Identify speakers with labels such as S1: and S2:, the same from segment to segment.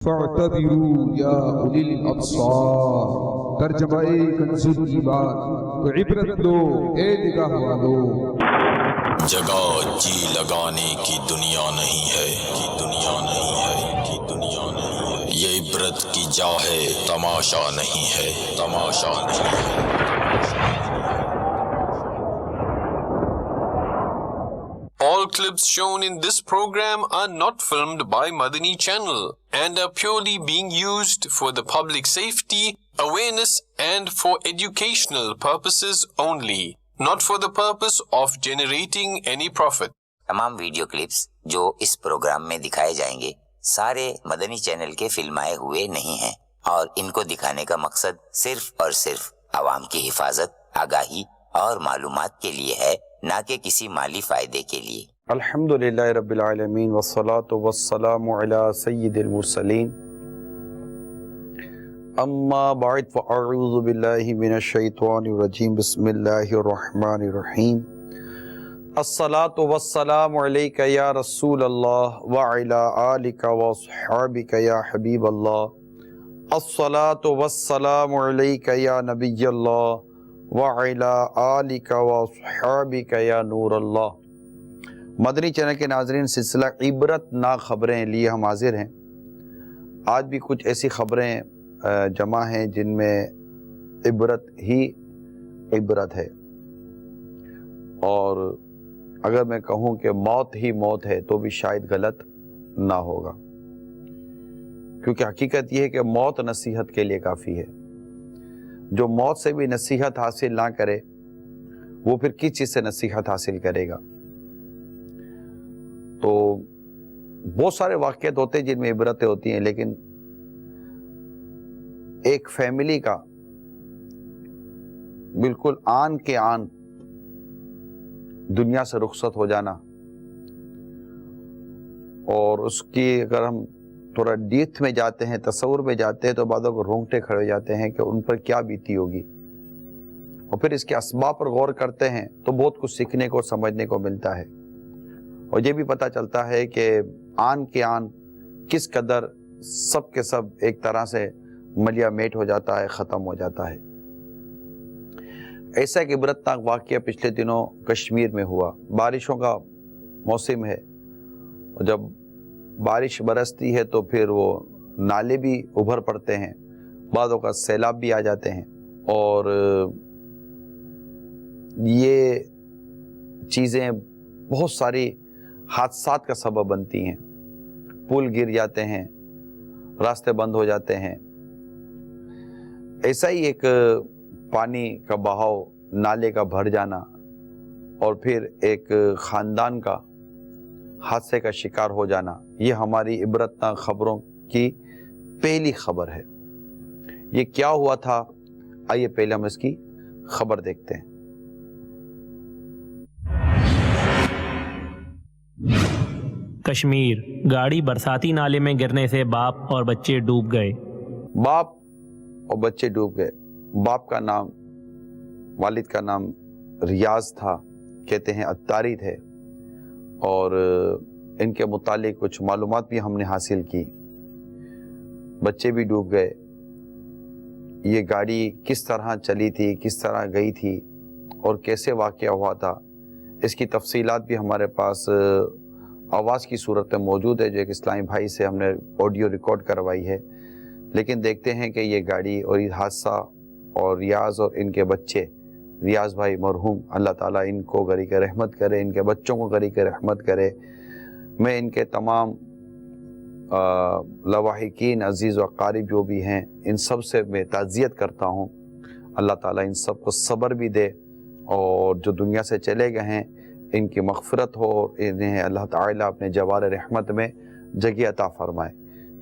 S1: فاعتبروا یا اولی الابصار، ترجمہ کنز الایمان، تو عبرت لو اے نگاہ والو۔
S2: جگہ جی لگانے کی دنیا نہیں ہے، کی دنیا نہیں ہے، کی دنیا نہیں ہے، یہ عبرت کی جا ہے، تماشا نہیں ہے، تماشا نہیں ہے۔ All clips shown in this program are not filmed by Madani Channel and are purely being used for the public safety, awareness and for educational purposes only, not for the purpose of generating any profit.
S3: تمام video clips جو اس programme میں دکھائے جائیں گے سارے مدنی channel کے فلمائے ہوئے نہیں ہیں اور ان کو دکھانے کا مقصد صرف اور صرف عوام کی حفاظت، آگاہی اور معلومات کے لیے ہے، نہ کہ کسی مالی فائدے کے لیے۔
S4: الحمدللہ رب العالمین والصلاة والسلام علی سید المرسلین، اما بعد فاعوذ باللہ من الشیطان الرجیم، بسم اللہ الرحمن الرحیم۔ الصلاة والسلام علیک یا رسول اللہ وعلی آلک واصحابک یا حبیب اللہ۔ الصلاة والسلام علیک یا نبی اللہ وعلی آلک واصحابک یا نور اللہ۔ مدنی چینل کے ناظرین، سلسلہ عبرت ناک خبریں لیے ہم حاضر ہیں۔ آج بھی کچھ ایسی خبریں جمع ہیں جن میں عبرت ہی عبرت ہے، اور اگر میں کہوں کہ موت ہی موت ہے تو بھی شاید غلط نہ ہوگا، کیونکہ حقیقت یہ ہے کہ موت نصیحت کے لیے کافی ہے۔ جو موت سے بھی نصیحت حاصل نہ کرے وہ پھر کس چیز سے نصیحت حاصل کرے گا؟ تو بہت سارے واقعات ہوتے ہیں جن میں عبرتیں ہوتی ہیں، لیکن ایک فیملی کا بالکل آن کے آن دنیا سے رخصت ہو جانا، اور اس کی اگر ہم تھوڑا ڈیپتھ میں جاتے ہیں، تصور میں جاتے ہیں، تو بعضوں کو رونگٹے کھڑے ہو جاتے ہیں کہ ان پر کیا بیتی ہوگی، اور پھر اس کے اسباب پر غور کرتے ہیں تو بہت کچھ سیکھنے کو سمجھنے کو ملتا ہے، اور یہ بھی پتہ چلتا ہے کہ آن کے آن کس قدر سب کے سب ایک طرح سے ملیا میٹ ہو جاتا ہے، ختم ہو جاتا ہے۔ ایسا ایک عبرتناک واقعہ پچھلے دنوں کشمیر میں ہوا۔ بارشوں کا موسم ہے، اور جب بارش برستی ہے تو پھر وہ نالے بھی ابھر پڑتے ہیں، بعض اوقات سیلاب بھی آ جاتے ہیں، اور یہ چیزیں بہت ساری حادثات کا سبب بنتی ہیں۔ پل گر جاتے ہیں، راستے بند ہو جاتے ہیں۔ ایسا ہی ایک پانی کا بہاؤ، نالے کا بھر جانا، اور پھر ایک خاندان کا حادثے کا شکار ہو جانا، یہ ہماری عبرتناک خبروں کی پہلی خبر ہے۔ یہ کیا ہوا تھا؟ آئیے پہلے ہم اس کی خبر دیکھتے ہیں۔
S5: کشمیر، گاڑی برساتی نالے میں گرنے سے باپ اور بچے ڈوب گئے۔
S4: باپ اور بچے ڈوب گئے۔ باپ کا نام، والد کا نام ریاض تھا، کہتے ہیں اتاری تھے، اور ان کے متعلق کچھ معلومات بھی ہم نے حاصل کی۔ بچے بھی ڈوب گئے۔ یہ گاڑی کس طرح چلی تھی، کس طرح گئی تھی، اور کیسے واقعہ ہوا تھا، اس کی تفصیلات بھی ہمارے پاس آواز کی صورت میں موجود ہے، جو ایک اسلامی بھائی سے ہم نے آڈیو ریکارڈ کروائی ہے۔ لیکن دیکھتے ہیں کہ یہ گاڑی اور یہ حادثہ، اور ریاض اور ان کے بچے، ریاض بھائی مرحوم، اللہ تعالیٰ ان کو غریق رحمت کرے، ان کے بچوں کو غریق رحمت کرے۔ میں ان کے تمام لواحقین، عزیز و اقارب جو بھی ہیں، ان سب سے میں تعزیت کرتا ہوں۔ اللہ تعالیٰ ان سب کو صبر بھی دے، اور جو دنیا سے چلے گئے ہیں ان کی مغفرت ہو، انہیں اللہ تعالیٰ اپنے جوار رحمت میں جگہ عطا فرمائے۔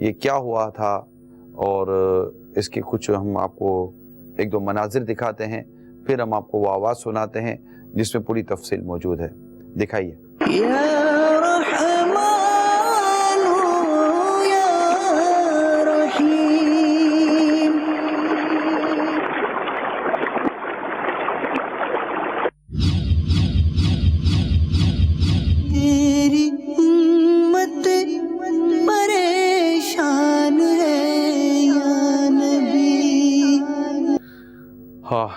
S4: یہ کیا ہوا تھا، اور اس کی کچھ ہم آپ کو ایک دو مناظر دکھاتے ہیں، پھر ہم آپ کو وہ آواز سناتے ہیں جس میں پوری تفصیل موجود ہے۔ دکھائیے۔
S6: تیری امت پریشان
S4: ہاں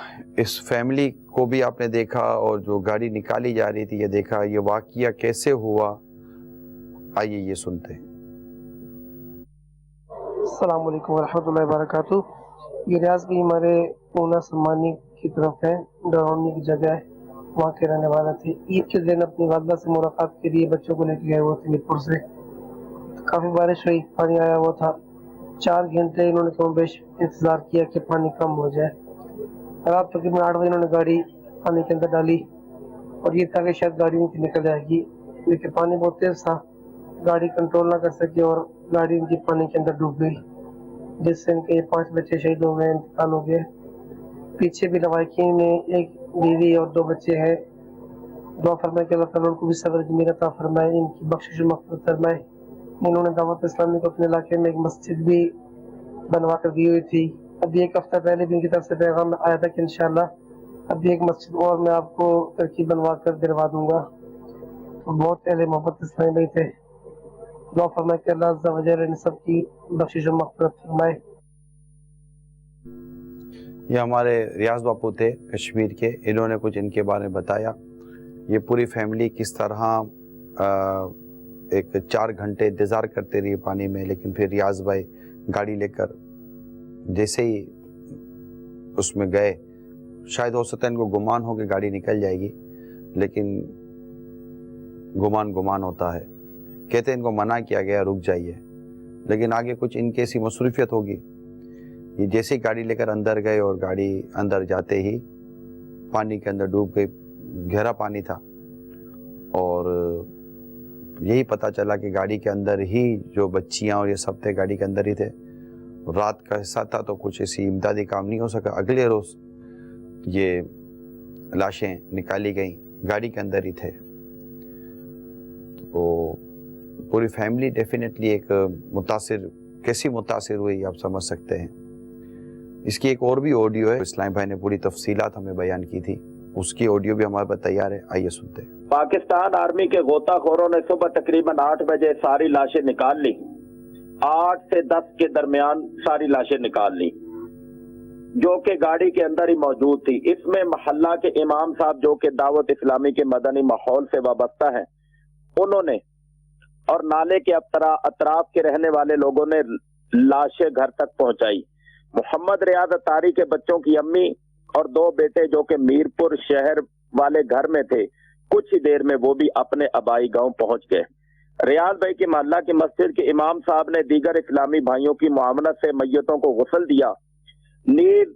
S4: اس فیملی کو بھی آپ نے دیکھا اور جو گاڑی نکالی جا رہی تھی یہ دیکھا. یہ واقعہ کیسے ہوا آئیے یہ سنتے ہیں.
S6: السلام علیکم ورحمۃ اللہ وبرکاتہ. یہ ریاض بھی ہمارے پونا سمانی کی طرف ہے, ڈرونی کی جگہ ہے, وہاں کے رہنے والا تھے. عید کے دن اپنی والدہ سے ملاقات کے لیے بچوں کو لے کے گئے ہوئے تھے میر پور سے. کافی بارش ہوئی, پانی آیا ہوا تھا. 4 گھنٹے انہوں نے کم بیش انتظار کیا کہ پانی کم ہو جائے. رات تقریباً 8 بجے انہوں نے گاڑی پانی کے اندر ڈالی اور یہ تھا کہ شاید گاڑی نہیں نکل جائے گی, لیکن پانی بہت تیز تھا, گاڑی کنٹرول نہ کر سکی اور گاڑی ان کی پانی کے اندر ڈوب گئی, جس سے ان کے 5 بچے شہید ہو گئے, انتقال ہو گئے. پیچھے بھی لواحقین میں ایک بیوی اور 2 بچے ہیں. دعا فرمائے کہ اللہ تعالیٰ ان کو بھی صبر کی عطا فرمائے, ان کی بخشش و مغفرت فرمائے. انہوں نے دعوت اسلامی کو اپنے علاقے میں ایک مسجد بھی بنوا کر دی ہوئی تھی. ابھی 1 ہفتہ پہلے بھی ان کی طرف سے پیغام آیا تھا کہ انشاءاللہ ابھی ایک مسجد اور میں آپ کو ترکیب بنوا کر دلوا دوں گا. تو بہت اہل محبت اسلامی بھائی تھے. دعا فرمائے کہ اللہ عز و جل ان سب کی بخشش و مغفرت فرمائے.
S4: یہ ہمارے ریاض باپو تھے کشمیر کے, انہوں نے کچھ ان کے بارے میں بتایا. یہ پوری فیملی کس طرح ایک 4 گھنٹے انتظار کرتے رہی پانی میں, لیکن پھر ریاض بھائی گاڑی لے کر جیسے ہی اس میں گئے, شاید ہو سکتا ہے ان کو گمان ہو کہ گاڑی نکل جائے گی, لیکن گمان ہوتا ہے. کہتے ہیں ان کو منع کیا گیا رک جائیے, لیکن آگے کچھ ان کی ایسی مصروفیت ہوگی, یہ جیسے ہی گاڑی لے کر اندر گئے اور گاڑی اندر جاتے ہی پانی کے اندر ڈوب گئی. گہرا پانی تھا اور یہی پتہ چلا کہ گاڑی کے اندر ہی جو بچیاں اور یہ سب تھے گاڑی کے اندر ہی تھے. رات کا حصہ تھا تو کچھ ایسی امدادی کام نہیں ہو سکا. اگلے روز یہ لاشیں نکالی گئیں, گاڑی کے اندر ہی تھے. تو پوری فیملی ڈیفینیٹلی ایک کیسی متاثر ہوئی آپ سمجھ سکتے ہیں. اس کی ایک اور بھی آڈیو ہے, اسلام بھائی نے پوری تفصیلات ہمیں بیان کی تھی, اس کی آڈیو بھی ہمارے پاس تیار ہے, آئیے سنتے ہیں.
S7: پاکستان آرمی کے غوطہ خوروں نے صبح تقریباً 8 بجے ساری لاشیں نکال لی. 8 سے 10 کے درمیان ساری لاشیں نکال لی جو کہ گاڑی کے اندر ہی موجود تھی. اس میں محلہ کے امام صاحب جو کہ دعوت اسلامی کے مدنی ماحول سے وابستہ ہیں, انہوں نے اور نالے کے اطراف کے رہنے والے لوگوں نے لاشیں گھر تک پہنچائی. محمد ریاض اتاری کے بچوں کی امی اور 2 بیٹے جو کہ میر پور شہر والے گھر میں تھے, کچھ ہی دیر میں وہ بھی اپنے آبائی گاؤں پہنچ گئے. ریاض بھائی کی محلہ کی مسجد کے امام صاحب نے دیگر اسلامی بھائیوں کی معاونت سے میتوں کو غسل دیا. نیز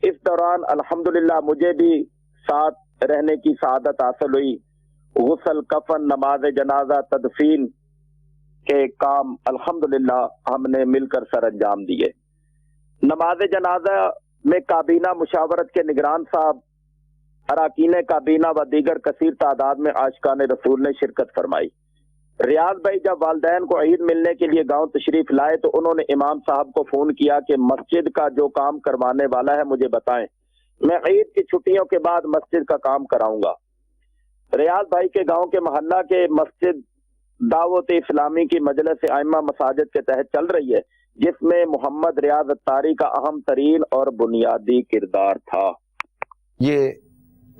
S7: اس دوران الحمدللہ مجھے بھی ساتھ رہنے کی سعادت حاصل ہوئی. غسل, کفن, نماز جنازہ, تدفین کے کام الحمدللہ ہم نے مل کر سر انجام دیے. نماز جنازہ میں کابینہ مشاورت کے نگران صاحب, اراکین کابینہ و دیگر کثیر تعداد میں عاشقان رسول نے شرکت فرمائی. ریاض بھائی جب والدین کو عید ملنے کے لیے گاؤں تشریف لائے تو انہوں نے امام صاحب کو فون کیا کہ مسجد کا جو کام کروانے والا ہے مجھے بتائیں, میں عید کی چھٹیوں کے بعد مسجد کا کام کراؤں گا. ریاض بھائی کے گاؤں کے محلہ کے مسجد دعوت اسلامی کی مجلس ائمہ مساجد کے تحت چل رہی ہے, جس میں محمد ریاض اتاری کا اہم ترین اور بنیادی کردار تھا.
S4: یہ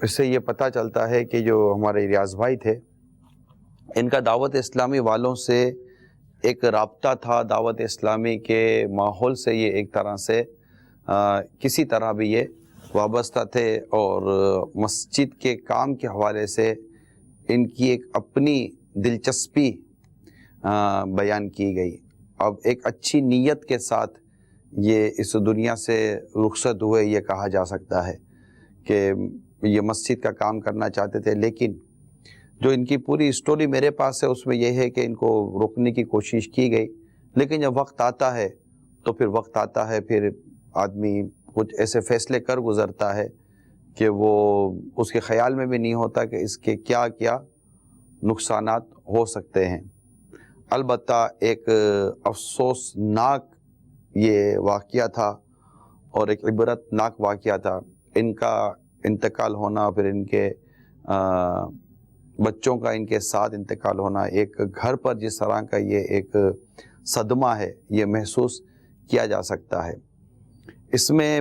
S4: اس سے یہ پتہ چلتا ہے کہ جو ہمارے ریاض بھائی تھے, ان کا دعوت اسلامی والوں سے ایک رابطہ تھا. دعوت اسلامی کے ماحول سے یہ ایک طرح سے کسی طرح بھی یہ وابستہ تھے, اور مسجد کے کام کے حوالے سے ان کی ایک اپنی دلچسپی بیان کی گئی. اب ایک اچھی نیت کے ساتھ یہ اس دنیا سے رخصت ہوئے, یہ کہا جا سکتا ہے کہ یہ مسجد کا کام کرنا چاہتے تھے. لیکن جو ان کی پوری اسٹوری میرے پاس ہے اس میں یہ ہے کہ ان کو روکنے کی کوشش کی گئی, لیکن جب وقت آتا ہے تو پھر آدمی کچھ ایسے فیصلے کر گزرتا ہے کہ وہ اس کے خیال میں بھی نہیں ہوتا کہ اس کے کیا کیا نقصانات ہو سکتے ہیں. البتہ ایک افسوسناک یہ واقعہ تھا اور ایک عبرتناک واقعہ تھا. ان کا انتقال ہونا, پھر ان کے بچوں کا ان کے ساتھ انتقال ہونا, ایک گھر پر جس طرح کا یہ ایک صدمہ ہے یہ محسوس کیا جا سکتا ہے. اس میں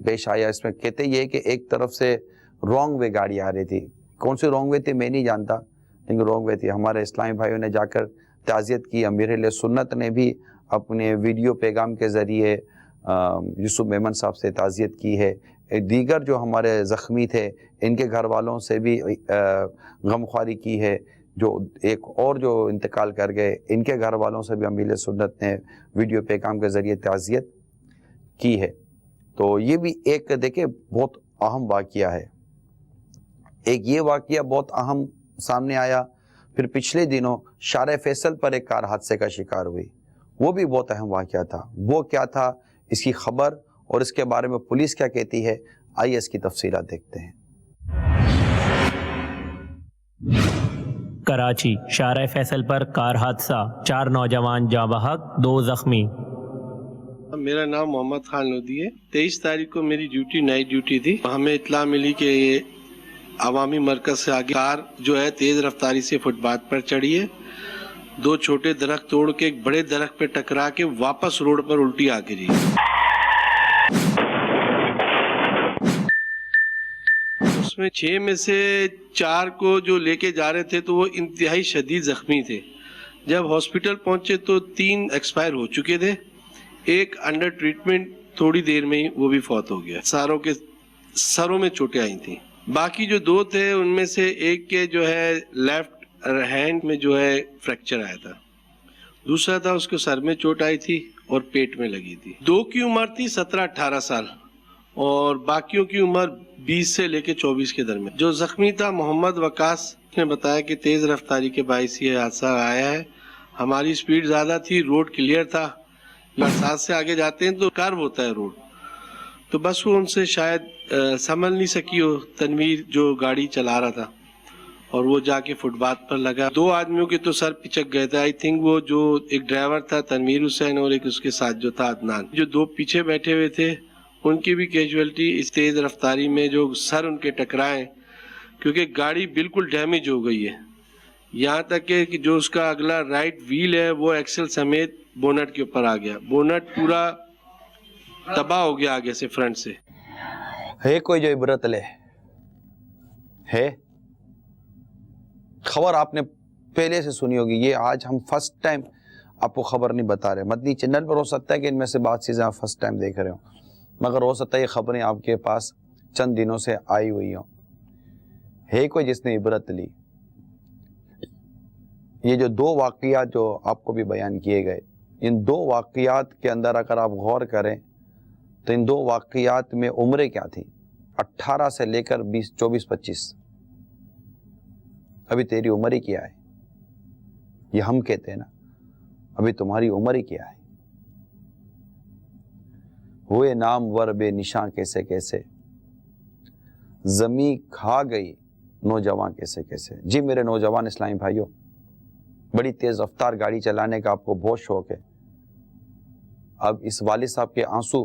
S4: پیش آیا. اس میں کہتے یہ کہ ایک طرف سے رانگ وے گاڑی آ رہی تھی. کون سی رانگ وے تھی میں نہیں جانتا, لیکن رانگ وے تھی. ہمارے اسلامی بھائیوں نے جا کر تعزیت کی. امیر اہل سنت نے بھی اپنے ویڈیو پیغام کے ذریعے یوسف میمن صاحب سے تعزیت کی ہے. دیگر جو ہمارے زخمی تھے ان کے گھر والوں سے بھی غمخواری کی ہے. جو ایک اور جو انتقال کر گئے ان کے گھر والوں سے بھی امیر اہل سنت نے ویڈیو پیغام کے ذریعے تعزیت کی ہے. تو یہ بھی ایک دیکھیں بہت اہم واقعہ ہے. ایک یہ واقعہ بہت اہم سامنے آیا. پھر پچھلے دنوں شارع فیصل پر ایک کار حادثے کا شکار ہوئی, وہ بھی بہت اہم واقعہ تھا. وہ کیا تھا, اس کی خبر اور اس کے بارے میں پولیس کیا کہتی ہے, آئیے اس کی تفصیلات دیکھتے ہیں.
S5: کراچی شارع فیصل پر کار حادثہ, 4 نوجوان جاں بحق 2 زخمی.
S8: میرا نام محمد خان لودھی ہے. 23 تاریخ کو میری ڈیوٹی نائٹ ڈیوٹی تھی. ہمیں اطلاع ملی کہ یہ عوامی مرکز سے آگے کار جو ہے تیز رفتاری سے فٹ پاتھ پر چڑھی ہے. 2 چھوٹے درخت توڑ کے ایک بڑے درخت پہ ٹکرا کے واپس روڈ پر الٹی آ گری. اس میں 6 میں سے 4 کو جو لے کے جا رہے تھے تو وہ انتہائی شدید زخمی تھے. جب ہاسپٹل پہنچے تو 3 ایکسپائر ہو چکے تھے. ایک انڈر ٹریٹمنٹ تھوڑی دیر میں ہی وہ بھی فوت ہو گیا. ساروں کے سروں میں چوٹیں آئی تھیں. باقی جو 2 تھے ان میں سے ایک کے جو ہے لیفٹ ہینڈ میں جو ہے فریکچر آیا تھا, دوسرا تھا اس کو سر میں چوٹ آئی تھی اور پیٹ میں لگی تھی. 2 کی عمر تھی 17-18 سال اور باقیوں کی عمر 20 سے لے کے 24 کے درمیان. جو زخمی تھا محمد وقاص نے بتایا کہ تیز رفتاری کے باعث یہ حادثہ آیا ہے. ہماری سپیڈ زیادہ تھی, روڈ کلیئر تھا. برسات سے آگے جاتے ہیں تو کرو ہوتا ہے روڈ, تو بس وہ ان سے شاید سنبھل نہیں سکی ہو تنویر جو گاڑی چلا رہا تھا, اور وہ جا کے فٹ پاتھ پر لگا. 2 آدمیوں کے تو سر پچک گئے تھے. آئی تھنک وہ جو ایک ڈرائیور تھا تنویر حسین اور ایک اس کے ساتھ جو تھا عدنان, جو 2 پیچھے بیٹھے ہوئے تھے ان کی بھی کیجویلٹی اس تیز رفتاری میں جو سر ان کے ٹکرائے, کیونکہ گاڑی بالکل ڈیمیج ہو گئی ہے. یہاں تک کہ جو اس کا اگلا رائٹ ویل ہے وہ ایکسل سمیت بونٹ کے اوپر آ گیا. بونٹ پورا تباہ ہو گیا آگے سے, فرنٹ سے.
S4: ہے کوئی جو عبرت لے ہے؟ خبر آپ نے پہلے سے سنی ہوگی, یہ آج ہم فرسٹ ٹائم آپ کو خبر نہیں بتا رہے. مدنی چینل پر ہو سکتا ہے کہ ان میں سے بات چیزیں آپ فرسٹ ٹائم دیکھ رہے ہوں, مگر ہو سکتا ہے یہ خبریں آپ کے پاس چند دنوں سے آئی ہوئی ہوں. ہے کوئی جس نے عبرت لی؟ یہ جو 2 واقعات جو آپ کو بھی بیان کیے گئے, ان 2 واقعات کے اندر اگر آپ غور کریں تو ان 2 واقعات میں عمریں کیا تھیں, 18 سے لے کر 20, 24, 25. ابھی تیری عمر ہی کیا ہے, یہ ہم کہتے ہیں نا, ابھی تمہاری عمر ہی کیا ہے. ہوئے نام ور بے نشاں کیسے کیسے, زمیں کھا گئی نوجوان کیسے کیسے. جی میرے نوجوان اسلامی بھائیوں, بڑی تیز رفتار گاڑی چلانے کا آپ کو بہت شوق ہے. اب اس والد صاحب کے آنسو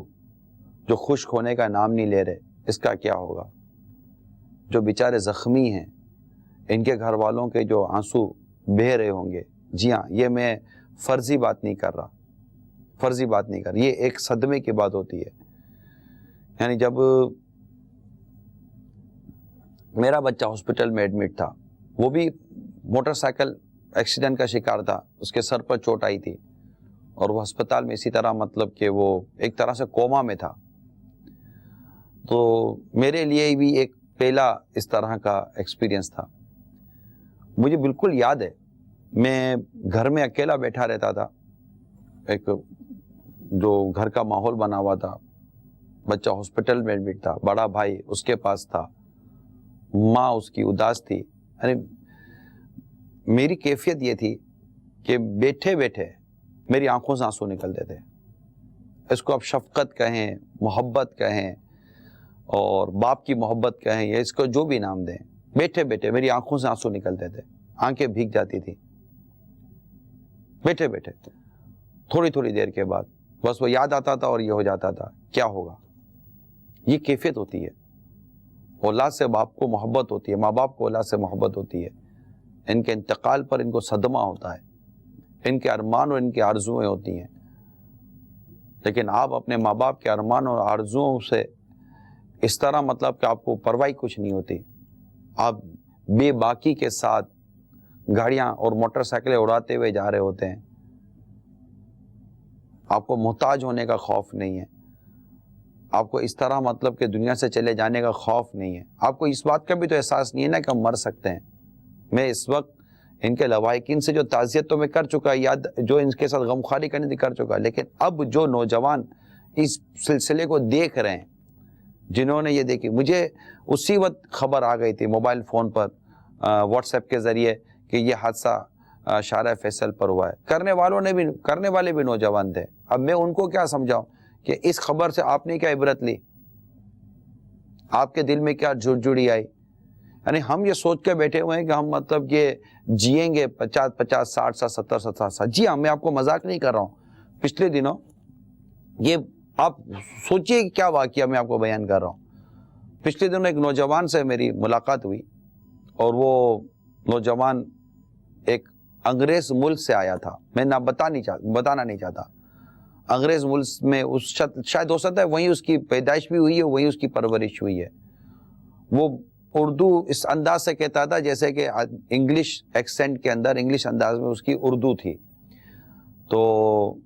S4: جو خشک ہونے کا نام نہیں لے رہے, اس کا کیا ہوگا؟ جو بیچارے زخمی ہیں ان کے گھر والوں کے جو آنسو بہہ رہے ہوں گے. جی ہاں, یہ میں فرضی بات نہیں کر رہا, فرضی بات نہیں کر رہا, یہ ایک صدمے کی بات ہوتی ہے. یعنی جب میرا بچہ ہاسپٹل میں ایڈمٹ تھا, وہ بھی موٹر سائیکل ایکسیڈنٹ کا شکار تھا, اس کے سر پر چوٹ آئی تھی اور وہ ہسپتال میں اسی طرح مطلب کہ وہ ایک طرح سے کوما میں تھا. تو میرے لیے بھی ایک پہلا اس طرح کا ایکسپیرینس تھا. مجھے بالکل یاد ہے, میں گھر میں اکیلا بیٹھا رہتا تھا, ایک جو گھر کا ماحول بنا ہوا تھا, بچہ ہاسپٹل میں ایڈمٹ تھا, بڑا بھائی اس کے پاس تھا, ماں اس کی اداس تھی. یعنی میری کیفیت یہ تھی کہ بیٹھے بیٹھے میری آنکھوں سے آنسو نکلتے تھے. اس کو آپ شفقت کہیں, محبت کہیں, اور باپ کی محبت کہیں, یا اس کو جو بھی نام دیں, بیٹھے بیٹھے میری آنکھوں سے آنسو نکلتے تھے, آنکھیں بھیگ جاتی تھی بیٹھے بیٹھے. تھوڑی تھوڑی دیر کے بعد بس وہ یاد آتا تھا اور یہ ہو جاتا تھا کیا ہوگا. یہ کیفیت ہوتی ہے, اولاد سے باپ کو محبت ہوتی ہے, ماں باپ کو اولاد سے محبت ہوتی ہے. ان کے انتقال پر ان کو صدمہ ہوتا ہے, ان کے ارمان اور ان کی آرزویں ہوتی ہیں. لیکن آپ اپنے ماں باپ کے ارمان اور آرزوؤں سے اس طرح مطلب کہ آپ کو پرواہ کچھ نہیں ہوتی, آپ بے باکی کے ساتھ گاڑیاں اور موٹر سائیکلیں اڑاتے ہوئے جا رہے ہوتے ہیں, آپ کو محتاج ہونے کا خوف نہیں ہے, آپ کو اس طرح مطلب کہ دنیا سے چلے جانے کا خوف نہیں ہے, آپ کو اس بات کا بھی تو احساس نہیں ہے نا کہ ہم مر سکتے ہیں. میں اس وقت ان کے لواحقین سے جو تعزیت تو میں کر چکا, یاد جو ان کے ساتھ غمخواری کرنے تھی کر چکا, لیکن اب جو نوجوان اس سلسلے کو دیکھ رہے ہیں, جنہوں نے یہ دیکھی, مجھے اسی وقت خبر آ گئی تھی موبائل فون پر واٹس ایپ کے ذریعے کہ یہ حادثہ شارع فیصل پر ہوا ہے. کرنے والے بھی نوجوان تھے. اب میں ان کو کیا سمجھاؤں کہ اس خبر سے آپ نے کیا عبرت لی, آپ کے دل میں کیا جڑی آئی. یعنی ہم یہ سوچ کے بیٹھے ہوئے ہیں کہ ہم مطلب یہ جئیں گے 50 60 سال 70 سال. جی ہاں, میں آپ کو مذاق نہیں کر رہا ہوں. پچھلے دنوں یہ آپ سوچئے کیا واقعہ میں آپ کو بیان کر رہا ہوں. پچھلے دنوں ایک نوجوان سے میری ملاقات ہوئی, اور وہ نوجوان ایک انگریز ملک سے آیا تھا. میں بتانا نہیں چاہتا. انگریز ملک میں شاید ہو سکتا ہے وہیں اس کی پیدائش بھی ہوئی ہے, وہیں اس کی پرورش ہوئی ہے. وہ اردو اس انداز سے کہتا تھا جیسے کہ انگلش ایکسنٹ کے اندر, انگلش انداز میں اس کی اردو تھی. تو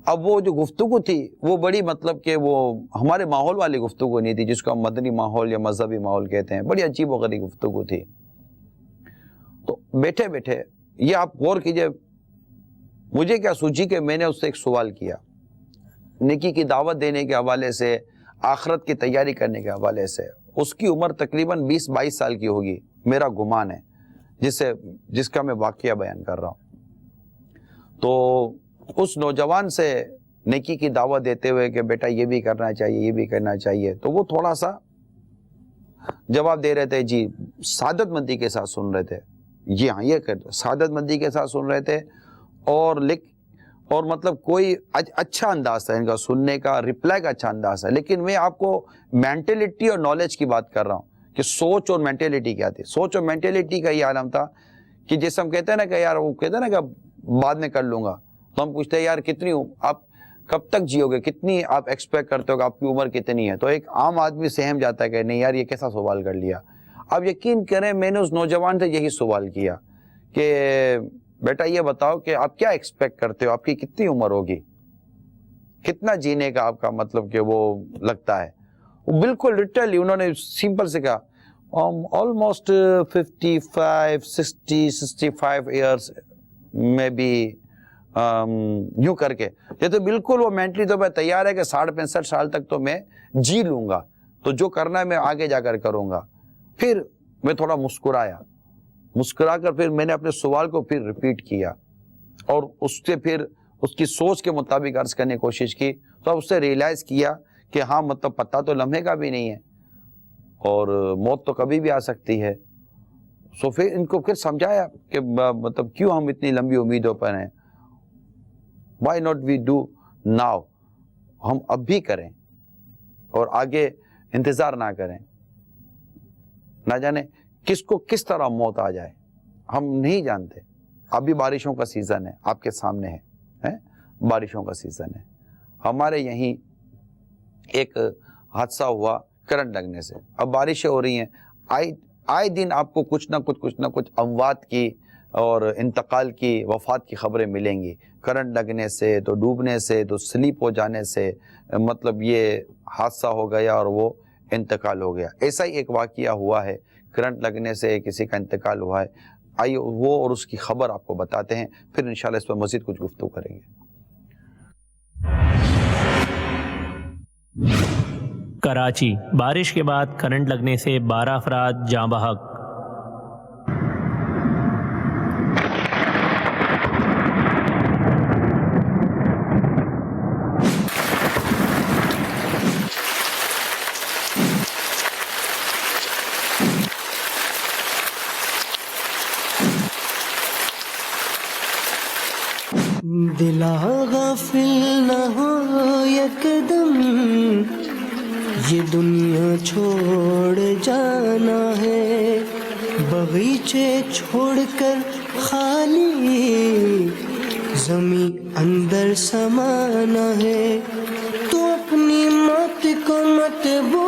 S4: اب وہ جو گفتگو تھی وہ بڑی مطلب کہ وہ ہمارے ماحول والی گفتگو نہیں تھی, جس کو ہم مدنی ماحول یا مذہبی ماحول کہتے ہیں. بڑی عجیب و غریب گفتگو تھی. تو بیٹھے بیٹھے یہ آپ غور کیجئے, مجھے کیا سوچی کہ میں نے اس سے ایک سوال کیا, نیکی کی دعوت دینے کے حوالے سے, آخرت کی تیاری کرنے کے حوالے سے. اس کی عمر تقریباً 20-22 سال کی ہوگی, میرا گمان ہے, جس کا میں واقعہ بیان کر رہا ہوں. تو اس نوجوان سے نیکی کی دعوت دیتے ہوئے کہ بیٹا یہ بھی کرنا چاہیے, یہ بھی کرنا چاہیے, تو وہ تھوڑا سا جواب دے رہے تھے, جی سعادت مندی کے ساتھ سن رہے تھے, جی ہاں یہ کرتے سعادت مندی کے ساتھ سن رہے تھے, اور مطلب کوئی اچھا انداز تھا ان کا سننے کا, رپلائی کا اچھا انداز ہے. لیکن میں آپ کو مینٹلٹی اور نالج کی بات کر رہا ہوں کہ سوچ اور مینٹلٹی کیا تھی. سوچ اور مینٹلٹی کا یہ عالم تھا کہ جیسے ہم کہتے ہیں نا کہ یار, وہ کہتے ہیں نا کہ بعد میں کر لوں گا, تو ہم پوچھتے ہیں یار کتنی آپ کب تک جیو گے, کتنی آپ ایکسپیکٹ کرتے ہو کہ آپ کی عمر کتنی ہے. تو ایک عام آدمی سہم جاتا ہے کہ نہیں یار یہ کیسا سوال کر لیا. اب یقین کریں میں نے اس نوجوان سے یہی سوال کیا کہ بیٹا یہ بتاؤ کہ آپ کیا ایکسپیکٹ کرتے ہو, آپ کی کتنی عمر ہوگی, کتنا جینے کا آپ کا مطلب کہ وہ لگتا ہے. وہ بالکل لٹرلی انہوں نے سمپل سے کہا آلموسٹ 55 60 65 ایئرس میں بھی یوں کر کے. یہ تو بالکل وہ مینٹلی تو میں تیار ہے کہ 65 سال تک تو میں جی لوں گا, تو جو کرنا ہے میں آگے جا کر کروں گا. پھر میں تھوڑا مسکرا کر پھر میں نے اپنے سوال کو پھر ریپیٹ کیا, اور اس سے پھر اس کی سوچ کے مطابق عرض کرنے کی کوشش کی. تو اب اس سے ریئلائز کیا کہ ہاں مطلب پتہ تو لمحے کا بھی نہیں ہے, اور موت تو کبھی بھی آ سکتی ہے. سو پھر ان کو پھر سمجھایا کہ مطلب کیوں ہم اتنی لمبی امیدوں پر ہیں, why not we do now, ہم اب بھی کریں اور آگے انتظار نہ کریں. نہ جانے کس کو کس طرح موت آ جائے, ہم نہیں جانتے. ابھی بارشوں کا سیزن ہے, آپ کے سامنے ہے, بارشوں کا سیزن ہے. ہمارے یہیں ایک حادثہ ہوا کرنٹ لگنے سے. اب بارشیں ہو رہی ہیں, آئے دن آپ کو کچھ نہ کچھ اموات کی اور انتقال کی, وفات کی خبریں ملیں گی. کرنٹ لگنے سے, تو ڈوبنے سے, تو سلیپ ہو جانے سے, مطلب یہ حادثہ ہو گیا اور وہ انتقال ہو گیا. ایسا ہی ایک واقعہ ہوا ہے, کرنٹ لگنے سے کسی کا انتقال ہوا ہے. آئیے وہ اور اس کی خبر آپ کو بتاتے ہیں, پھر انشاءاللہ اس پر مزید کچھ گفتگو کریں گے.
S5: کراچی, بارش کے بعد کرنٹ لگنے سے 12 افراد جاں بحق.
S9: دلا غافل نہ ہو یکدم, یہ دنیا چھوڑ جانا ہے. باغیچے چھوڑ کر خالی زمین اندر سمانا ہے. تو اپنی موت کو مت بھول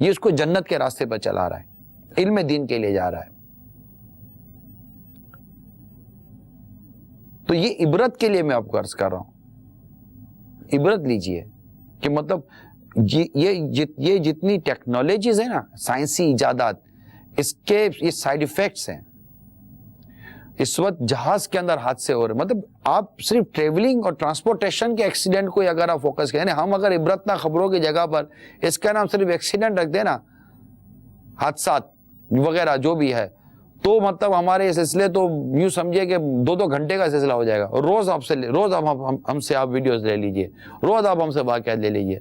S4: یہ اس کو جنت کے راستے پر چلا رہا ہے، علم دین کے لیے جا رہا ہے. تو یہ عبرت کے لیے میں آپ کو عرض کر رہا ہوں. عبرت لیجئے کہ مطلب یہ جتنی ٹیکنالوجیز ہیں نا، سائنسی ایجادات، اس کے یہ سائیڈ ایفیکٹس ہیں. اس وقت جہاز کے اندر حادثے ہو رہے، مطلب آپ صرف ٹریولنگ اور ٹرانسپورٹیشن کے ایکسیڈنٹ کو اگر آپ فوکس کریں، ہم اگر عبرتنا خبروں کی جگہ پر اس کا نام صرف ایکسیڈنٹ رکھ دیں نا، حادثات وغیرہ جو بھی ہے، تو مطلب ہمارے سلسلے تو یوں سمجھے کہ 2 گھنٹے کا سلسلہ ہو جائے گا. روز ہم سے آپ ویڈیوز لے لیجئے، روز آپ ہم سے واقعات لے لیجئے.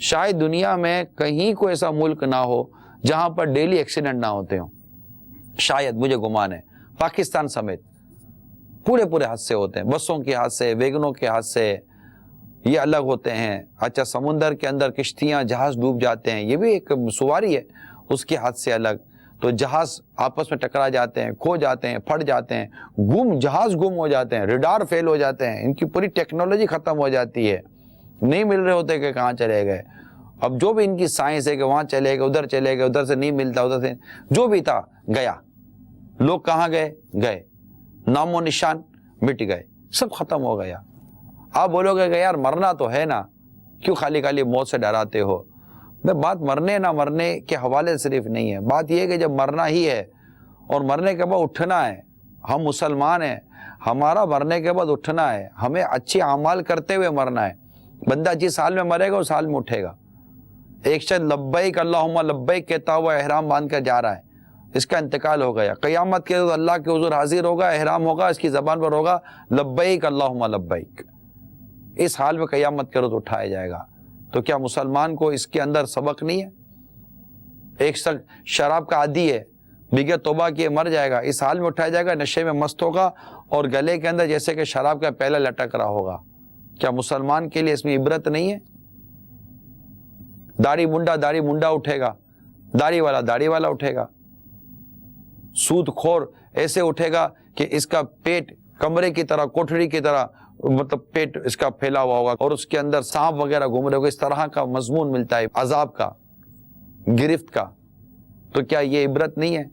S4: شاید دنیا میں کہیں کوئی ایسا ملک نہ ہو جہاں پر ڈیلی ایکسیڈنٹ نہ ہوتے ہوں. شاید، مجھے گمان ہے پاکستان سمیت پورے حادثے ہوتے ہیں. بسوں کے حادثے، ویگنوں کے حادثے یہ الگ ہوتے ہیں. اچھا، سمندر کے اندر کشتیاں، جہاز ڈوب جاتے ہیں، یہ بھی ایک سواری ہے، اس کے حادثے الگ. تو جہاز آپس میں ٹکرا جاتے ہیں، کھو جاتے ہیں، پھٹ جاتے ہیں، جہاز گم ہو جاتے ہیں، ریڈار فیل ہو جاتے ہیں، ان کی پوری ٹیکنالوجی ختم ہو جاتی ہے، نہیں مل رہے ہوتے کہ کہاں چلے گئے. اب جو بھی ان کی سائنس ہے کہ وہاں چلے گئے، ادھر چلے گئے، ادھر سے نہیں ملتا، ادھر سے جو بھی تھا گیا. لوگ کہاں گئے، نام و نشان مٹ گئے، سب ختم ہو گیا. آپ بولو گے کہ یار مرنا تو ہے نا، کیوں خالی موت سے ڈراتے ہو؟ میں بات مرنے نہ مرنے کے حوالے صرف نہیں ہے، بات یہ ہے کہ جب مرنا ہی ہے اور مرنے کے بعد اٹھنا ہے. ہم مسلمان ہیں، ہمارا مرنے کے بعد اٹھنا ہے، ہمیں اچھے اعمال کرتے ہوئے مرنا ہے. بندہ جس حال میں مرے گا اس حال میں اٹھے گا. ایک شخص لبیک اللہم لبیک کہتا ہوا احرام باندھ کر جا رہا ہے، اس کا انتقال ہو گیا. قیامت کے روز اللہ کے حضور حاضر ہوگا، احرام ہوگا، اس کی زبان پر ہوگا لبیک اللہم لبیک. اس حال میں قیامت کے روز اٹھایا جائے گا. تو کیا مسلمان کو اس کے اندر سبق نہیں ہے؟ ایک شخص شراب کا عادی ہے، بغیر توبہ کیے مر جائے گا، اس حال میں اٹھایا جائے گا، نشے میں مست ہوگا اور گلے کے اندر جیسے کہ شراب کا پیالہ لٹک رہا ہوگا. کیا مسلمان کے لیے اس میں عبرت نہیں ہے؟ داڑھی منڈا اٹھے گا، داڑھی والا اٹھے گا. سود خور ایسے اٹھے گا کہ اس کا پیٹ کمرے کی طرح، کوٹھڑی کی طرح، مطلب پیٹ اس کا پھیلا ہوا ہوگا اور اس کے اندر سانپ وغیرہ گھوم رہے ہوگا. اس طرح کا مضمون ملتا ہے عذاب کا، گرفت کا. تو کیا یہ عبرت نہیں ہے؟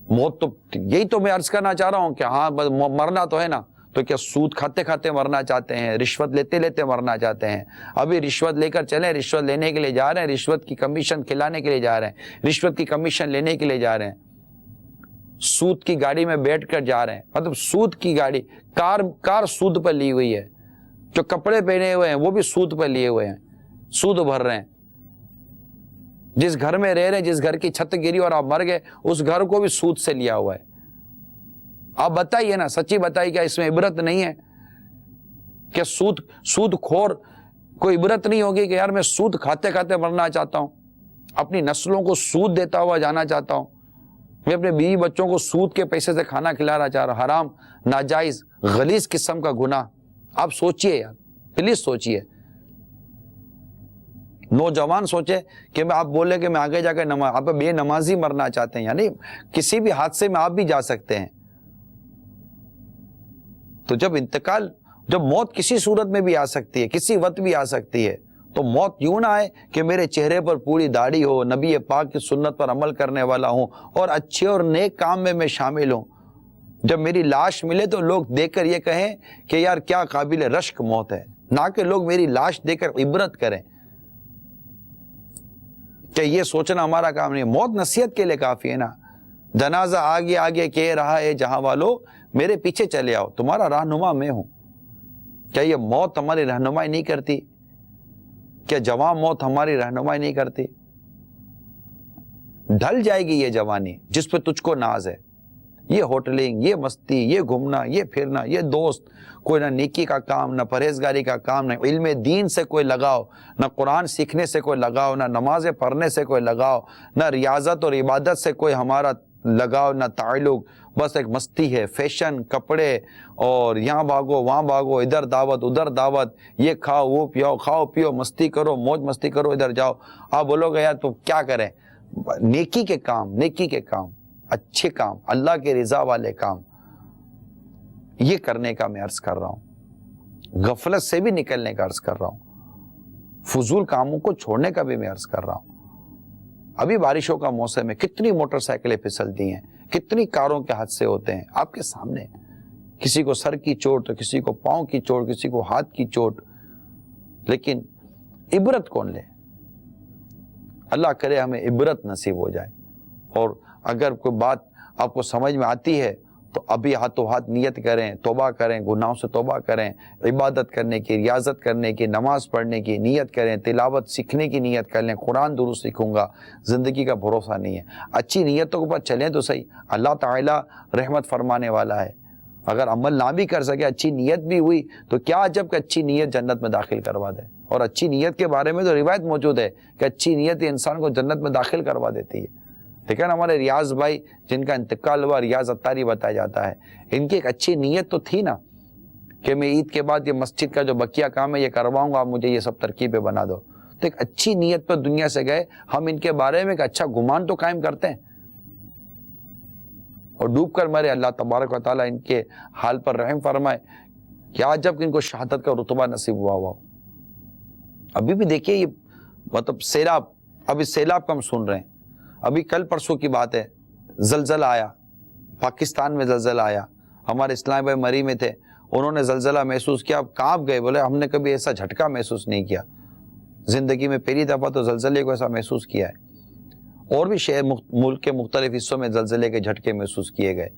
S4: موت تو یہی تو میں عرض کرنا چاہ رہا ہوں کہ ہاں مرنا تو ہے نا. تو کیا سود کھاتے مرنا چاہتے ہیں؟ رشوت لیتے مرنا چاہتے ہیں؟ ابھی رشوت لے کر چلیں، رشوت لینے کے لیے جا رہے ہیں، رشوت کی کمیشن کھلانے کے لیے جا رہے ہیں، رشوت کی کمیشن لینے کے لیے جا رہے ہیں، سود کی گاڑی میں بیٹھ کر جا رہے ہیں. مطلب سود کی گاڑی، کار سود پر لی ہوئی ہے، جو کپڑے پہنے ہوئے ہیں وہ بھی سود پر لیے ہوئے ہیں، سود بھر رہے ہیں. جس گھر میں رہ رہے ہیں، جس گھر کی چھت گری اور آپ مر گئے، اس گھر کو بھی سود سے لیا ہوا ہے. آپ بتائیے نا، سچی بتائیے، کیا اس میں عبرت نہیں ہے؟ کہ سود خور کوئی عبرت نہیں ہوگی کہ یار میں سود کھاتے مرنا چاہتا ہوں، اپنی نسلوں کو سود دیتا ہوا جانا چاہتا ہوں، میں اپنے بیوی بچوں کو سود کے پیسے سے کھانا کھلانا چاہ رہا ہوں. حرام، ناجائز، غلیظ قسم کا گناہ. آپ سوچئے یار، پلیز سوچئے. نوجوان سوچے کہ آپ بولے کہ میں آگے جا کے آپ بے نمازی مرنا چاہتے ہیں، یعنی کسی بھی حادثے میں آپ بھی جا سکتے ہیں. تو جب موت کسی صورت میں بھی آ سکتی ہے، کسی وقت بھی آ سکتی ہے، تو موت یوں نہ آئے کہ میرے چہرے پر پوری داڑھی ہو، نبی پاک کی سنت پر عمل کرنے والا ہوں اور اچھے اور نیک کام میں شامل ہوں. جب میری لاش ملے تو لوگ دیکھ کر یہ کہیں کہ یار کیا قابل رشک موت ہے، نہ کہ لوگ میری لاش دیکھ کر عبرت کریں. کہ یہ سوچنا ہمارا کام نہیں. موت نصیحت کے لیے کافی ہے نا. جنازہ آگے کہہ رہا ہے جہاں والو میرے پیچھے چلے آؤ، تمہارا رہنما میں ہوں. کیا یہ موت ہماری رہنمائی نہیں کرتی؟ کیا جوان موت ہماری رہنمائی نہیں کرتی؟ ڈھل جائے گی یہ جوانی جس پہ تجھ کو ناز ہے. یہ ہوٹلنگ، یہ مستی، یہ گھومنا، یہ پھرنا، یہ دوست، کوئی نہ نیکی کا کام، نہ پرہیزگاری کا کام، نہ علم دین سے کوئی لگاؤ، نہ قرآن سیکھنے سے کوئی لگاؤ، نہ نمازیں پڑھنے سے کوئی لگاؤ، نہ ریاضت اور عبادت سے کوئی ہمارا لگاؤ، نہ تعلق. بس ایک مستی ہے، فیشن، کپڑے، اور یہاں بھاگو وہاں بھاگو، ادھر دعوت ادھر دعوت، یہ کھاؤ وہ پیو، کھاؤ پیو، مستی کرو، موج مستی کرو، ادھر جاؤ. آپ بولو گے یار تو کیا کریں؟ نیکی کے کام، اچھے کام، اللہ کے رضا والے کام، یہ کرنے کا میں عرض کر رہا ہوں. غفلت سے بھی نکلنے کا عرض کر رہا ہوں، فضول کاموں کو چھوڑنے کا بھی میں عرض کر رہا ہوں. ابھی بارشوں کا موسم ہے, کتنی موٹر سائیکلیں پھسلتی ہیں, کتنی کاروں کے حادثے ہوتے ہیں آپ کے سامنے. کسی کو سر کی چوٹ تو کسی کو پاؤں کی چوٹ, کسی کو ہاتھ کی چوٹ. لیکن عبرت کون لے؟ اللہ کرے ہمیں عبرت نصیب ہو جائے. اور اگر کوئی بات آپ کو سمجھ میں آتی ہے تو ابھی ہاتھوں ہاتھ نیت کریں, توبہ کریں, گناہوں سے توبہ کریں, عبادت کرنے کی, ریاضت کرنے کی, نماز پڑھنے کی نیت کریں, تلاوت سیکھنے کی نیت کر لیں. قرآن درست سیکھوں گا, زندگی کا بھروسہ نہیں ہے. اچھی نیتوں کے اوپر چلیں تو صحیح, اللہ تعالیٰ رحمت فرمانے والا ہے. اگر عمل نہ بھی کر سکے, اچھی نیت بھی ہوئی تو کیا عجب کہ اچھی نیت جنت میں داخل کروا دے. اور اچھی نیت کے بارے میں تو روایت موجود ہے کہ اچھی نیت انسان کو جنت میں داخل کروا دیتی ہے. لیکن ہمارے ریاض بھائی جن کا انتقال ہوا, ریاض اتاری بتایا جاتا ہے, ان کی ایک اچھی نیت تو تھی نا کہ میں عید کے بعد یہ مسجد کا جو بقیہ کام ہے یہ کرواؤں گا, آپ مجھے یہ سب ترکیبیں بنا دو. تو ایک اچھی نیت پر دنیا سے گئے, ہم ان کے بارے میں ایک اچھا گمان تو قائم کرتے ہیں اور ڈوب کر مرے. اللہ تبارک و تعالیٰ ان کے حال پر رحم فرمائے. کیا جب ان کو شہادت کا رتبہ نصیب ہوا. ابھی بھی دیکھیے یہ مطلب سیلاب, ابھی سیلاب کا ہم سن رہے ہیں. ابھی کل پرسوں کی بات ہے, زلزلہ آیا, پاکستان میں زلزلہ آیا. ہمارے اسلام بھائی مری میں تھے, انہوں نے زلزلہ محسوس کیا, کانپ گئے, بولے ہم نے کبھی ایسا جھٹکا محسوس نہیں کیا زندگی میں, پہلی دفعہ تو زلزلے کو ایسا محسوس کیا ہے. اور بھی شہر ملک کے مختلف حصوں میں زلزلے کے جھٹکے محسوس کیے گئے.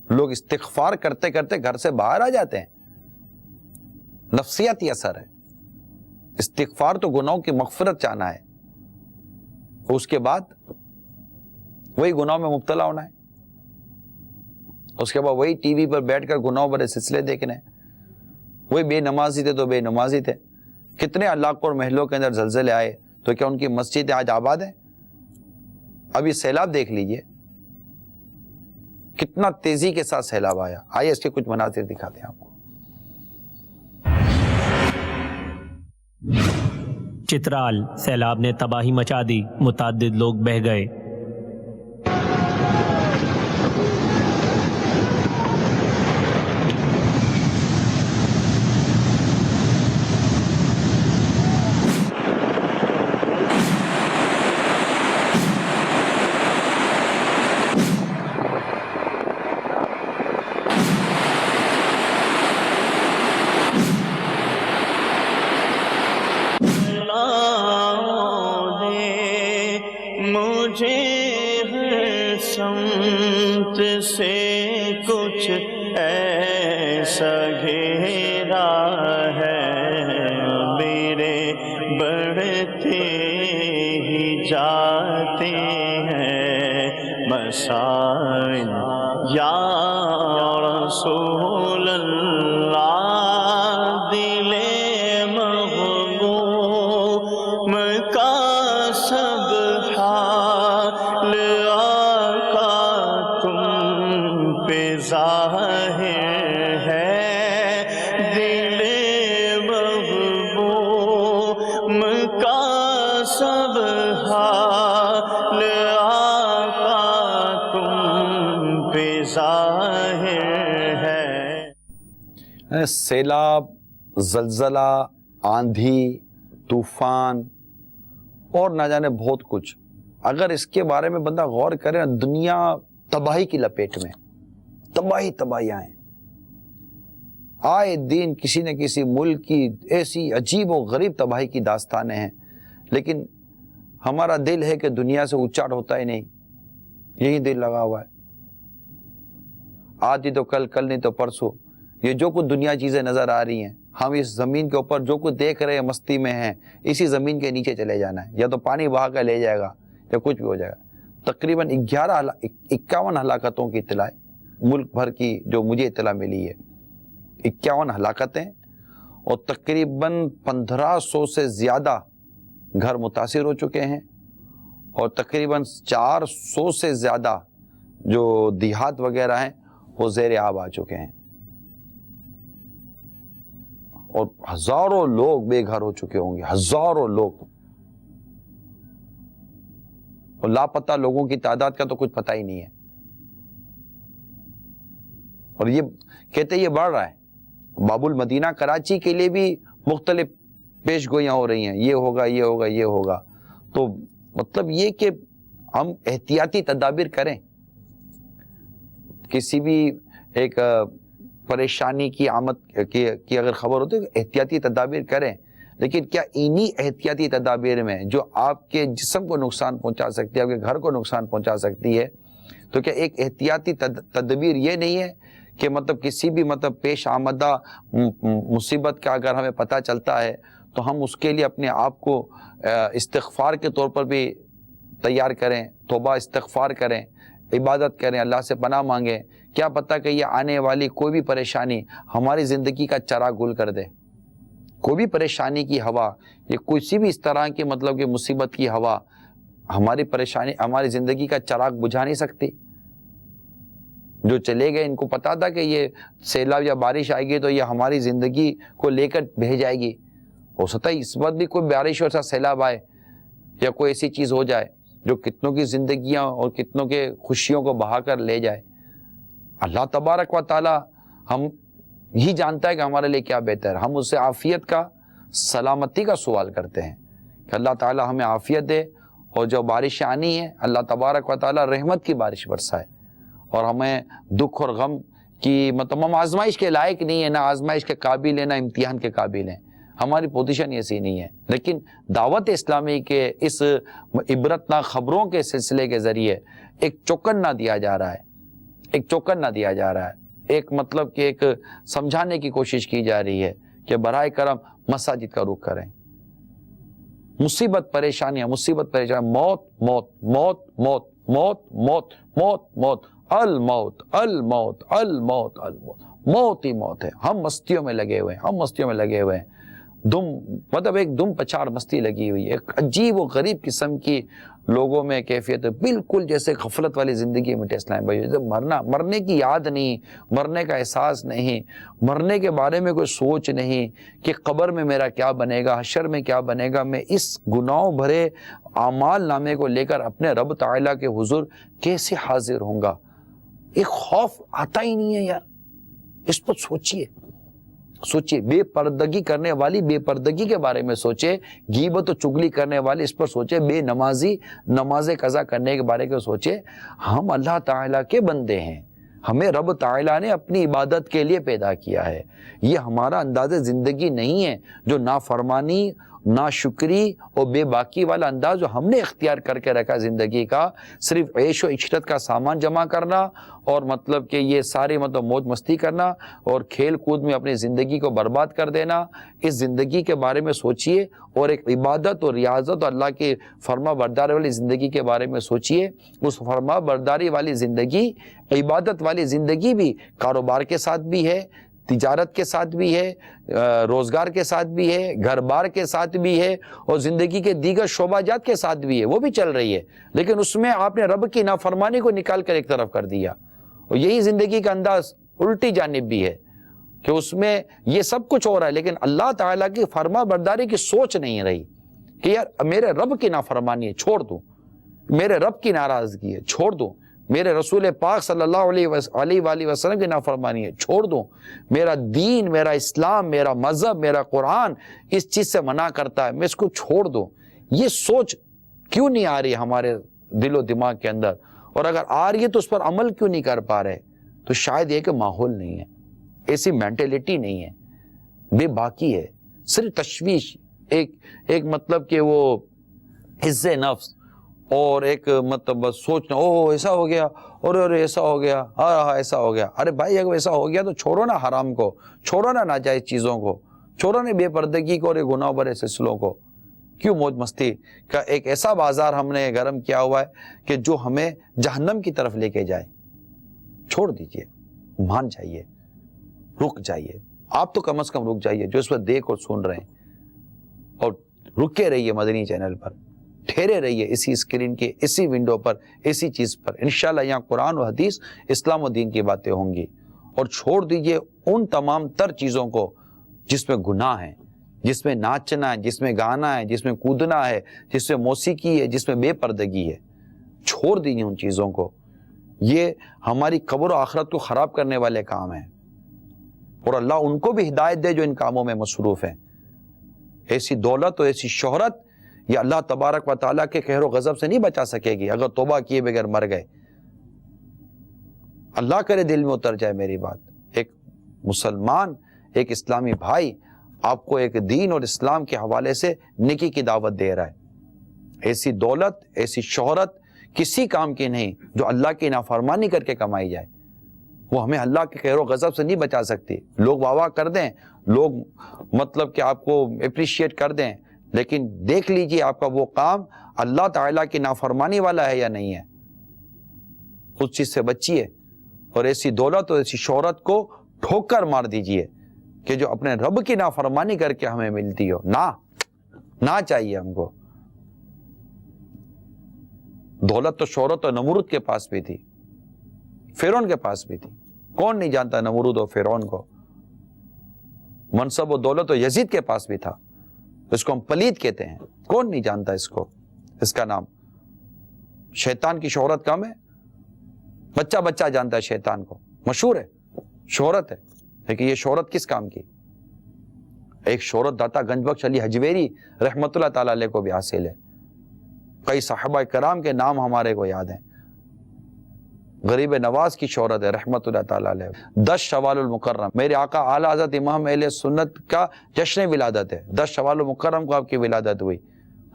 S4: لوگ استغفار کرتے کرتے گھر سے باہر آ جاتے ہیں. نفسیاتی اثر ہے. استغفار تو گناہوں کی مغفرت چاہنا ہے, اس کے بعد وہی گناہوں میں مبتلا ہونا ہے. اس کے بعد وہی ٹی وی پر بیٹھ کر گناہوں بھرے سلسلے دیکھنے. وہی بے نمازی تھے تو بے نمازی تھے. کتنے علاقوں اور محلوں کے اندر زلزلے آئے تو کیا ان کی مسجدیں آج آباد ہیں؟ ابھی سیلاب دیکھ لیجئے, کتنا تیزی کے ساتھ سیلاب آیا. آئیے اس کے کچھ مناظر دکھاتے ہیں آپ کو.
S5: چترال, سیلاب نے تباہی مچا دی, متعدد لوگ بہہ گئے.
S9: سے کچھ ایسا گھیرا ہے, میرے بڑھتے ہی جاتے ہیں مسائل یا رسول اللہ. دل مغموم کا سب حال ظاہر ہے, دل محبوب کا سب حال آقا تم پہ ظاہر ہے.
S4: سیلاب, زلزلہ, آندھی, طوفان اور نہ جانے بہت کچھ, اگر اس کے بارے میں بندہ غور کرے, دنیا تباہی کی لپیٹ میں, تباہی آئیں. آئے دن کسی نہ کسی ملک کی ایسی عجیب و غریب تباہی کی داستانیں ہیں, لیکن ہمارا دل ہے کہ دنیا سے اچاٹ ہوتا ہی نہیں, یہی دل لگا ہوا ہے. آج ہی تو کل, کل نہیں تو پرسوں, یہ جو کچھ دنیا چیزیں نظر آ رہی ہیں, ہم اس زمین کے اوپر جو کچھ دیکھ رہے ہیں مستی میں ہیں, اسی زمین کے نیچے چلے جانا ہے. یا تو پانی بہا کر لے جائے گا یا کچھ بھی ہو جائے گا. تقریباً 51 ہلاکتوں کی اطلاع ملک بھر کی جو مجھے اطلاع ملی ہے, 51 ہلاکتیں, اور تقریباً 1500 سے زیادہ گھر متاثر ہو چکے ہیں, اور تقریباً 400 سے زیادہ جو دیہات وغیرہ ہیں وہ زیر آب آ چکے ہیں, اور ہزاروں لوگ بے گھر ہو چکے ہوں گے, ہزاروں لوگ. اور لاپتہ لوگوں کی تعداد کا تو کچھ پتہ ہی نہیں ہے, اور یہ کہتے یہ بڑھ رہا ہے. باب المدینہ کراچی کے لیے بھی مختلف پیش گوئیاں ہو رہی ہیں, یہ ہوگا یہ ہوگا یہ ہوگا. تو مطلب یہ کہ ہم احتیاطی تدابیر کریں. کسی بھی ایک پریشانی کی آمد کی اگر خبر ہوتی ہے احتیاطی تدابیر کریں. لیکن کیا انہی احتیاطی تدابیر میں جو آپ کے جسم کو نقصان پہنچا سکتی ہے, آپ کے گھر کو نقصان پہنچا سکتی ہے, تو کیا ایک احتیاطی تدبیر یہ نہیں ہے کہ مطلب کسی بھی مطلب پیش آمدہ مصیبت کا اگر ہمیں پتہ چلتا ہے تو ہم اس کے لیے اپنے آپ کو استغفار کے طور پر بھی تیار کریں, توبہ استغفار کریں, عبادت کریں, اللہ سے پناہ مانگیں. کیا پتہ کہ یہ آنے والی کوئی بھی پریشانی ہماری زندگی کا چراغ گل کر دے. کوئی بھی پریشانی کی ہوا یا کسی بھی اس طرح کی مطلب کہ مصیبت کی ہوا ہماری پریشانی ہماری زندگی کا چراغ بجھا نہیں سکتی. جو چلے گئے ان کو پتا تھا کہ یہ سیلاب یا بارش آئے گی تو یہ ہماری زندگی کو لے کر بہہ جائے گی. ہو سکتا ہے اس وقت بھی کوئی بارش اور سیلاب آئے یا کوئی ایسی چیز ہو جائے جو کتنوں کی زندگیاں اور کتنوں کے خوشیوں کو بہا کر لے جائے. اللہ تبارک و تعالی ہم ہی جانتا ہے کہ ہمارے لیے کیا بہتر ہے. ہم اس سے عافیت کا, سلامتی کا سوال کرتے ہیں کہ اللہ تعالی ہمیں عافیت دے, اور جو بارشیں آنی ہے اللہ تبارک و تعالی رحمت کی بارش برسائے, اور ہمیں دکھ اور غم کی مطلب ہم آزمائش کے لائق نہیں ہے, نہ آزمائش کے قابل ہیں, نہ امتحان کے قابل ہیں. ہماری پوزیشن ایسی نہیں ہے. لیکن دعوت اسلامی کے اس عبرتناک خبروں کے سلسلے کے ذریعے ایک چوکنا دیا جا رہا ہے, ایک چوکنا دیا جا رہا ہے, ایک مطلب کہ ایک سمجھانے کی کوشش کی جا رہی ہے کہ برائے کرم مساجد کا رخ کریں. مصیبت پریشانیاں, موت موت موت موت موت موت موت موت الموت الموت الموت الموت, موت ہی موت ہے. ہم مستیوں میں لگے ہوئے ہیں, مطلب ایک دم پچاڑ مستی لگی ہوئی ہے. ایک عجیب و غریب قسم کی لوگوں میں کیفیت ہے, بالکل جیسے غفلت والی زندگی میں اسلام بھائی. مرنے کی یاد نہیں, مرنے کا احساس نہیں, مرنے کے بارے میں کوئی سوچ نہیں کہ قبر میں میرا کیا بنے گا, حشر میں کیا بنے گا, میں اس گناہوں بھرے اعمال نامے کو لے کر اپنے رب تعالیٰ کے حضور کیسے حاضر ہوں گا. ایک خوف آتا ہی نہیں ہے یار. اس پر سوچئے, بے پردگی کرنے والی بے پردگی کے بارے میں سوچے, غیبت و چگلی کرنے والے اس پر سوچے, بے نمازی نماز قضا کرنے کے بارے میں سوچے. ہم اللہ تعالیٰ کے بندے ہیں, ہمیں رب تعالیٰ نے اپنی عبادت کے لیے پیدا کیا ہے. یہ ہمارا انداز زندگی نہیں ہے جو نافرمانی, ناشکری اور بے باکی والا انداز جو ہم نے اختیار کر کے رکھا زندگی کا, صرف عیش و عشرت کا سامان جمع کرنا اور مطلب کہ یہ سارے مطلب موج مستی کرنا اور کھیل کود میں اپنی زندگی کو برباد کر دینا. اس زندگی کے بارے میں سوچئے اور ایک عبادت اور ریاضت اور اللہ کے فرما برداری والی زندگی کے بارے میں سوچئے. اس فرما برداری والی زندگی, عبادت والی زندگی بھی کاروبار کے ساتھ بھی ہے, تجارت کے ساتھ بھی ہے, روزگار کے ساتھ بھی ہے, گھر بار کے ساتھ بھی ہے, اور زندگی کے دیگر شعبہ جات کے ساتھ بھی ہے, وہ بھی چل رہی ہے. لیکن اس میں آپ نے رب کی نافرمانی کو نکال کر ایک طرف کر دیا, اور یہی زندگی کا انداز الٹی جانب بھی ہے کہ اس میں یہ سب کچھ ہو رہا ہے لیکن اللہ تعالیٰ کی فرما برداری کی سوچ نہیں رہی کہ یار میرے رب کی نافرمانی ہے چھوڑ دوں, میرے رب کی ناراضگی ہے چھوڑ دوں, میرے رسول پاک صلی اللہ علیہ وآلہ وسلم کی نافرمانی ہے چھوڑ دوں, میرا دین, میرا اسلام, میرا مذہب, میرا قرآن اس چیز سے منع کرتا ہے, میں اس کو چھوڑ دوں. یہ سوچ کیوں نہیں آ رہی ہمارے دل و دماغ کے اندر؟ اور اگر آ رہی ہے تو اس پر عمل کیوں نہیں کر پا رہے؟ تو شاید یہ کہ ماحول نہیں ہے, ایسی مینٹلٹی نہیں ہے, بے باکی ہے, صرف تشویش, ایک مطلب کہ وہ عز نفس اور ایک مطلب بس سوچنا او ایسا ہو گیا اور ایسا ہو گیا, ہاں ایسا ہو گیا. ارے بھائی اگر ایسا ہو گیا تو چھوڑو نا حرام کو, چھوڑو نا ناجائز چیزوں کو, چھوڑو نا بے پردگی کو اور گناہ برے سلسلوں کو. کیوں موج مستی کا ایک ایسا بازار ہم نے گرم کیا ہوا ہے کہ جو ہمیں جہنم کی طرف لے کے جائے. چھوڑ دیجئے, مان جائیے, رک جائیے. آپ تو کم از کم رک جائیے جو اس پر دیکھ اور سن رہے ہیں, اور رکے رہیے مدنی چینل پر, ٹھہرے رہیے اسی اسکرین کے اسی ونڈو پر, اسی چیز پر. انشاءاللہ یہاں قرآن و حدیث, اسلام و دین کی باتیں ہوں گی. اور چھوڑ دیجئے ان تمام تر چیزوں کو جس میں گناہ ہے, جس میں ناچنا ہے, جس میں گانا ہے, جس میں کودنا ہے, جس میں موسیقی ہے, جس میں بے پردگی ہے. چھوڑ دیجئے ان چیزوں کو. یہ ہماری قبر و آخرت کو خراب کرنے والے کام ہیں, اور اللہ ان کو بھی ہدایت دے جو ان کاموں میں مصروف ہیں. ایسی دولت اور ایسی شہرت, یہ اللہ تبارک و تعالیٰ کے قہر و غضب سے نہیں بچا سکے گی اگر توبہ کیے بغیر مر گئے. اللہ کرے دل میں اتر جائے میری بات. ایک مسلمان، ایک اسلامی بھائی آپ کو ایک دین اور اسلام کے حوالے سے نیکی کی دعوت دے رہا ہے. ایسی دولت، ایسی شہرت کسی کام کی نہیں جو اللہ کی نافرمانی کر کے کمائی جائے. وہ ہمیں اللہ کے قہر و غضب سے نہیں بچا سکتی. لوگ واہ واہ کر دیں، لوگ مطلب کہ آپ کو اپریشیٹ کر دیں، لیکن دیکھ لیجئے آپ کا وہ کام اللہ تعالیٰ کی نافرمانی والا ہے یا نہیں ہے. اس چیز سے بچیے اور ایسی دولت اور ایسی شہرت کو ٹھوکر مار دیجئے کہ جو اپنے رب کی نافرمانی کر کے ہمیں ملتی ہو. نہ چاہیے ہم کو. دولت تو شہرت اور نمرود کے پاس بھی تھی، فرعون کے پاس بھی تھی. کون نہیں جانتا نمرود اور فرعون کو؟ منصب و دولت و یزید کے پاس بھی تھا. اس کو ہم پلید کہتے ہیں. کون نہیں جانتا اس کو؟ اس کا نام. شیطان کی شہرت کم ہے؟ بچہ جانتا ہے شیطان کو. مشہور ہے، شہرت ہے. لیکن یہ شہرت کس کام کی؟ ایک شہرت داتا گنج بخش علی حجویری رحمت اللہ تعالی علیہ کو بھی حاصل ہے. کئی صحابہ کرام کے نام ہمارے کو یاد ہیں. غریب نواز کی شہرت ہے رحمت اللہ تعالی علیہ. 10 شوال المکرم میرے آقا اعلیٰ حضرت امام اہل سنت کا جشن ولادت ہے. 10 شوال المکرم کو آپ کی ولادت ہوئی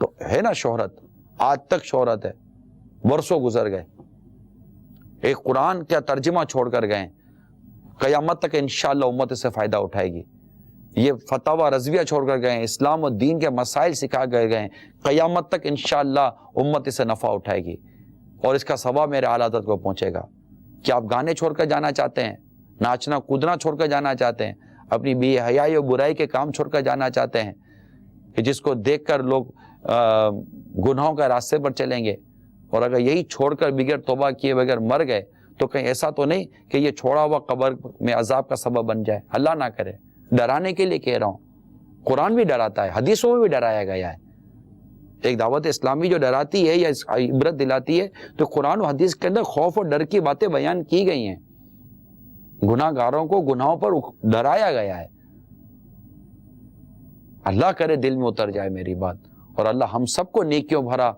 S4: تو ہے نا شہرت. آج تک شہرت ہے. برسوں گزر گئے. ایک قرآن کا ترجمہ چھوڑ کر گئے. قیامت تک انشاءاللہ امت سے فائدہ اٹھائے گی. یہ فتاوی رضویہ چھوڑ کر گئے ہیں. اسلام و دین کے مسائل سکھا کر گئے ہیں. قیامت تک انشاءاللہ امت سے نفع اٹھائے گی اور اس کا ثواب میرے اعلیٰ حضرت کو پہنچے گا. کیا آپ گانے چھوڑ کر جانا چاہتے ہیں؟ ناچنا کودنا چھوڑ کر جانا چاہتے ہیں؟ اپنی بے حیائی اور برائی کے کام چھوڑ کر جانا چاہتے ہیں کہ جس کو دیکھ کر لوگ گناہوں کا راستے پر چلیں گے؟ اور اگر یہی چھوڑ کر بغیر توبہ کیے بغیر مر گئے تو کہیں ایسا تو نہیں کہ یہ چھوڑا ہوا قبر میں عذاب کا سبب بن جائے؟ اللہ نہ کرے. ڈرانے کے لیے کہہ رہا ہوں. قرآن بھی ڈراتا ہے، حدیثوں میں بھی ڈرایا گیا ہے. ایک دعوت اسلامی جو ڈراتی ہے یا عبرت دلاتی ہے تو قرآن و حدیث کے اندر خوف اور ڈر کی باتیں بیان کی گئی ہیں. گناہ گاروں کو گناہوں پر ڈرایا گیا ہے. اللہ کرے دل میں اتر جائے میری بات اور اللہ ہم سب کو نیکیوں بھرا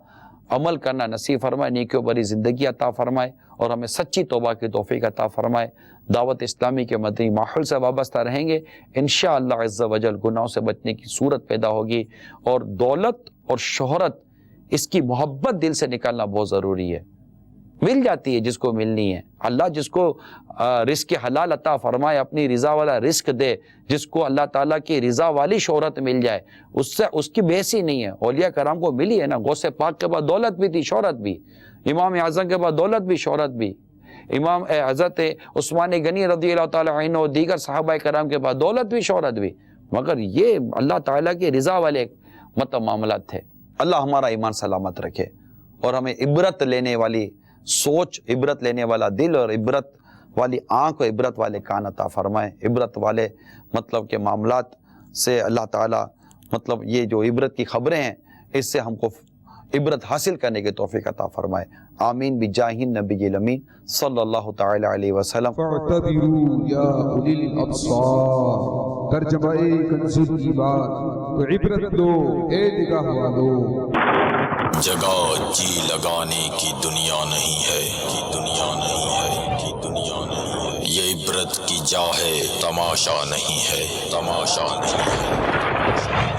S4: عمل کرنا نصیب فرمائے، نیکیوں بھری زندگی عطا فرمائے اور ہمیں سچی توبہ کی توفیق عطا فرمائے. دعوت اسلامی کے مدنی ماحول سے وابستہ رہیں گے انشاءاللہ عز و جل. گناہوں سے بچنے کی صورت پیدا ہوگی اور دولت اور شہرت اس کی محبت دل سے نکالنا بہت ضروری ہے. مل جاتی ہے جس کو ملنی ہے. اللہ جس کو رزق حلال عطا فرمائے، اپنی رضا والا رزق دے، جس کو اللہ تعالیٰ کی رضا والی شہرت مل جائے اس سے اس کی بحث ہی نہیں ہے. اولیاء کرام کو ملی ہے نا. غوث پاک کے بعد دولت بھی تھی، شہرت بھی. امام اعظم کے بعد دولت بھی، شہرت بھی. امام حضرت عثمان غنی رضی اللہ تعالیٰ عنہ اور دیگر صحابہ کرام کے بعد دولت بھی، شہرت بھی. مگر یہ اللہ تعالیٰ کی رضا والے مطلب معاملات تھے. اللہ ہمارا ایمان سلامت رکھے اور ہمیں عبرت لینے والی سوچ، عبرت لینے والا دل اور عبرت والی آنکھ اور عبرت والے کان عطا فرمائے. عبرت والے مطلب کے معاملات سے اللہ تعالیٰ مطلب یہ جو عبرت کی خبریں ہیں اس سے ہم کو عبرت حاصل کرنے کی توفیق عطا فرمائے. آمین بجاہ النبی الامین صلی اللہ تعالی علیہ وسلم.
S1: فاعتبروا یا اولی الابصار. ترجمہ کنز الایمان. تو عبرت لو اے نگاہ والو.
S10: جگہ جی لگانے کی دنیا نہیں ہے، کی دنیا نہیں ہے، کی دنیا نہیں ہے. یہ عبرت کی جا ہے، تماشا نہیں ہے، تماشا نہیں ہے.